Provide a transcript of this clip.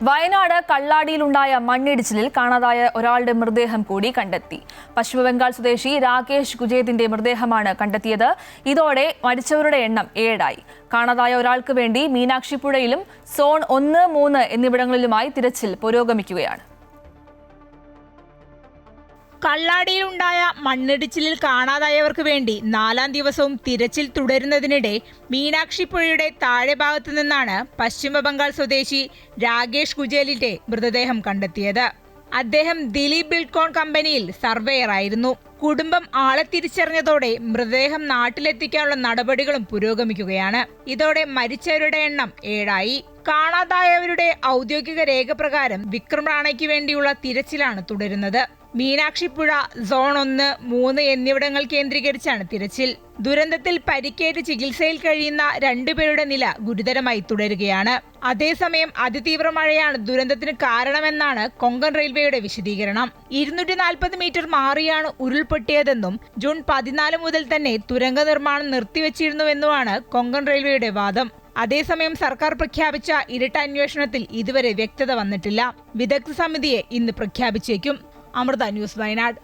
വയനാട് കള്ളാടിയിലുണ്ടായ മണ്ണിടിച്ചിലിൽ കാണാതായ ഒരാളുടെ മൃതദേഹം കൂടി കണ്ടെത്തി. പശ്ചിമബംഗാൾ സ്വദേശി രാകേഷ് ഗുജേതിന്റെ മൃതദേഹമാണ് കണ്ടെത്തിയത്. ഇതോടെ മരിച്ചവരുടെ എണ്ണം 7 ആയി. കാണാതായ ഒരാൾക്ക് വേണ്ടി മീനാക്ഷിപ്പുഴയിലും സോൺ 1, 3 എന്നിവിടങ്ങളിലുമായി തിരച്ചിൽ പുരോഗമിക്കുകയാണ്. കള്ളാടിയിലുണ്ടായ മണ്ണിടിച്ചിലിൽ കാണാതായവർക്ക് വേണ്ടി 4ാം ദിവസവും തിരച്ചിൽ തുടരുന്നതിനിടെ മീനാക്ഷിപ്പുഴയുടെ താഴെ ഭാഗത്തു നിന്നാണ് പശ്ചിമബംഗാൾ സ്വദേശി രാകേഷ് ഗുജേലിന്റെ മൃതദേഹം കണ്ടെത്തിയത്. അദ്ദേഹം ദിലീപ് ബിൽഡ്കോൺ കമ്പനിയിൽ സർവേയർ ആയിരുന്നു. കുടുംബം ആളെ തിരിച്ചറിഞ്ഞതോടെ മൃതദേഹം നാട്ടിലെത്തിക്കാനുള്ള നടപടികളും പുരോഗമിക്കുകയാണ്. ഇതോടെ മരിച്ചവരുടെ എണ്ണം 7 ആയി. കാണാതായവരുടെ ഔദ്യോഗിക രേഖ പ്രകാരം വിക്രം റാണയ്ക്ക് വേണ്ടിയുള്ള തിരച്ചിലാണ് തുടരുന്നത്. മീനാക്ഷിപ്പുഴ, സോൺ 1, 3 എന്നിവിടങ്ങൾ കേന്ദ്രീകരിച്ചാണ് തിരച്ചിൽ. ദുരന്തത്തിൽ പരിക്കേറ്റ് ചികിത്സയിൽ കഴിയുന്ന 2 പേരുടെ നില ഗുരുതരമായി തുടരുകയാണ്. അതേസമയം അതിതീവ്ര മഴയാണ് ദുരന്തത്തിന് കാരണമെന്നാണ് കൊങ്കൺ റെയിൽവേയുടെ വിശദീകരണം. 240 മീറ്റർ മാറിയാണ് ഉരുൾപൊട്ടിയതെന്നും ജൂൺ 14 മുതൽ തന്നെ തുരങ്ക നിർമ്മാണം നിർത്തിവെച്ചിരുന്നുവെന്നുമാണ് കൊങ്കൺ റെയിൽവേയുടെ വാദം. അതേസമയം സർക്കാർ പ്രഖ്യാപിച്ച ഇരട്ട അന്വേഷണത്തിൽ ഇതുവരെ വ്യക്തത വന്നിട്ടില്ല. വിദഗ്ധ സമിതിയെ ഇന്ന് പ്രഖ്യാപിച്ചേക്കും. അമൃത ന്യൂസ്, വയനാട്.